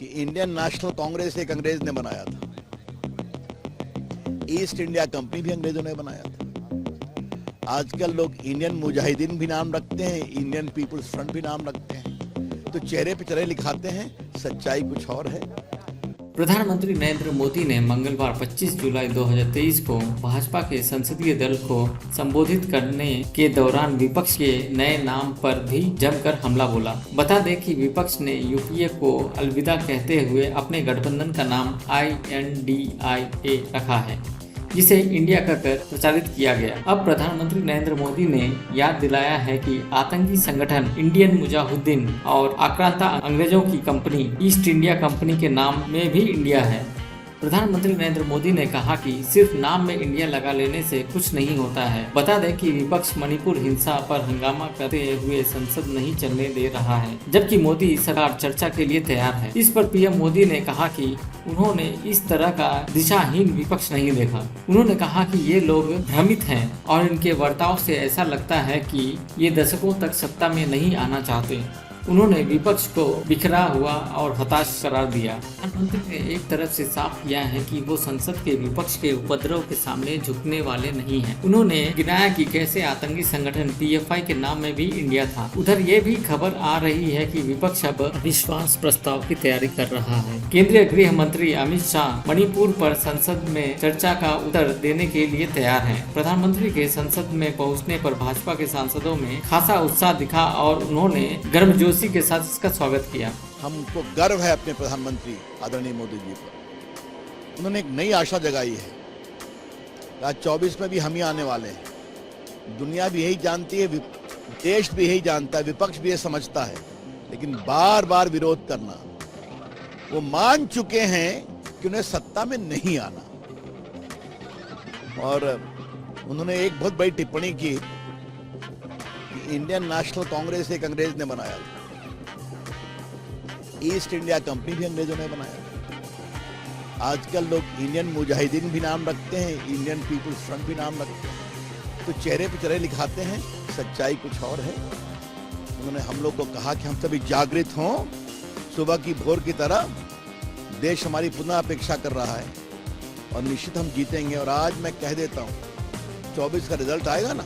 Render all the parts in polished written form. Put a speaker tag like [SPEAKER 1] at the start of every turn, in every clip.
[SPEAKER 1] कि Indian national Congress एक अंग्रेज ने बनाया था, ईस्ट इंडिया कंपनी भी अंग्रेजों ने बनाया था। आजकल लोग इंडियन मुजाहिदीन भी नाम रखते हैं, इंडियन पीपुल्स फ्रंट भी नाम रखते हैं, तो चेहरे पे चेहरे लिखाते हैं, सच्चाई कुछ और है।
[SPEAKER 2] प्रधानमंत्री नरेंद्र मोदी ने मंगलवार 25 जुलाई 2023 को भाजपा के संसदीय दल को संबोधित करने के दौरान विपक्ष के नए नाम पर भी जमकर हमला बोला। बता दें कि विपक्ष ने यूपीए को अलविदा कहते हुए अपने गठबंधन का नाम INDIA रखा है, जिसे इंडिया कहकर प्रचारित किया गया। अब प्रधानमंत्री नरेंद्र मोदी ने याद दिलाया है कि आतंकी संगठन इंडियन मुजाहिदीन और आक्रांता अंग्रेजों की कंपनी ईस्ट इंडिया कंपनी के नाम में भी इंडिया है। प्रधानमंत्री नरेंद्र मोदी ने कहा कि सिर्फ नाम में इंडिया लगा लेने से कुछ नहीं होता है। बता दें कि विपक्ष मणिपुर हिंसा पर हंगामा करते हुए संसद नहीं चलने दे रहा है, जबकि मोदी सरकार चर्चा के लिए तैयार है। इस पर पीएम मोदी ने कहा कि उन्होंने इस तरह का दिशाहीन विपक्ष नहीं देखा। उन्होंने कहा कि ये लोग भ्रमित हैं और इनके बर्ताव से ऐसा लगता है कि ये दशकों तक सत्ता में नहीं आना चाहते। उन्होंने विपक्ष को बिखरा हुआ और हताश करार दिया। प्रधानमंत्री ने एक तरफ से साफ किया है कि वो संसद के विपक्ष के उपद्रव के सामने झुकने वाले नहीं हैं। उन्होंने गिनाया कि कैसे आतंकी संगठन PFI के नाम में भी इंडिया था। उधर ये भी खबर आ रही है कि विपक्ष अब विश्वास प्रस्ताव की तैयारी कर रहा है। केंद्रीय गृह मंत्री अमित शाह मणिपुर पर संसद में चर्चा का उत्तर देने के लिए तैयार है। प्रधानमंत्री के संसद में पहुँचने पर भाजपा के सांसदों में खासा उत्साह दिखा और उन्होंने गर्मजोशी के साथ इसका स्वागत किया।
[SPEAKER 1] हमको गर्व है अपने प्रधानमंत्री आदरणीय मोदी जी पर। उन्होंने एक नई आशा जगाई है। आज 24 में भी हम ही आने वाले हैं। दुनिया भी यही जानती है, देश भी यही जानता है, विपक्ष भी ये समझता है, लेकिन बार बार विरोध करना। वो मान चुके हैं कि उन्हें सत्ता में नहीं आना। और उन्होंने एक बहुत बड़ी टिप्पणी की कि इंडियन नेशनल कांग्रेस एक अंग्रेज ने बनाया था, ईस्ट इंडिया कंपनी भी अंग्रेजों ने बनाया। आजकल लोग इंडियन मुजाहिदीन भी नाम रखते हैं, इंडियन पीपुल्स फ्रंट भी नाम रखते हैं, तो चेहरे पे चेहरे लिखाते हैं, सच्चाई कुछ और है। उन्होंने हम लोग को कहा कि हम सभी जागृत हों, सुबह की भोर की तरह। देश हमारी पुनः अपेक्षा कर रहा है और निश्चित हम जीतेंगे। और आज मैं कह देता हूं, 24 का रिजल्ट आएगा ना,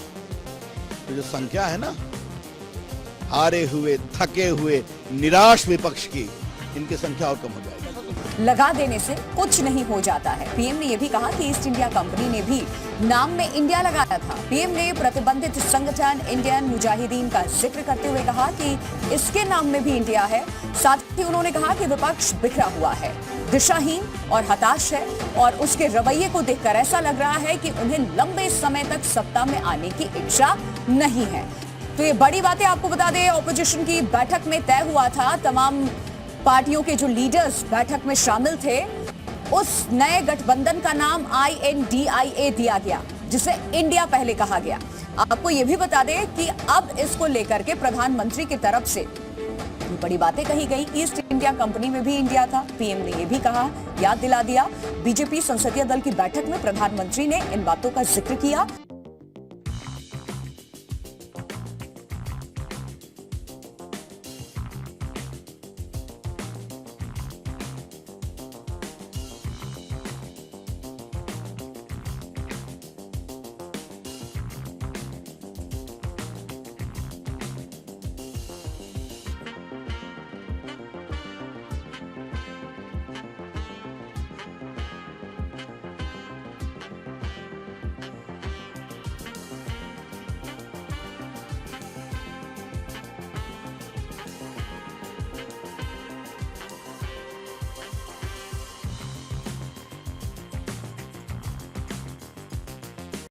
[SPEAKER 1] तो जो संख्या है ना हारे हुए, थके हुए, निराश विपक्ष की, इनकी संख्या और कम हो जाएगी।
[SPEAKER 3] लगा देने से कुछ नहीं हो जाता है। पीएम ने यह भी कहा कि ईस्ट इंडिया कंपनी ने भी नाम में इंडिया लगाया था। पीएम ने प्रतिबंधित संगठन इंडियन मुजाहिदीन का जिक्र करते हुए कहा कि इसके नाम में भी इंडिया है। साथ ही उन्होंने कहा कि विपक्ष बिखरा हुआ है, दिशाहीन और हताश है और उसके रवैये को देखकर ऐसा लग रहा है कि उन्हें लंबे समय तक सत्ता में आने की इच्छा नहीं है। तो ये बड़ी बातें आपको बता दें, ऑपोजिशन की बैठक में तय हुआ था, तमाम पार्टियों के जो लीडर्स बैठक में शामिल थे, उस नए गठबंधन का नाम INDIA दिया गया, जिसे इंडिया पहले कहा गया। आपको ये भी बता दें कि अब इसको लेकर के प्रधानमंत्री की तरफ से बड़ी बातें कही गई। ईस्ट इंडिया कंपनी में भी इंडिया था। पीएम ने यह भी कहा, याद दिला दिया। बीजेपी संसदीय दल की बैठक में प्रधानमंत्री ने इन बातों का जिक्र किया।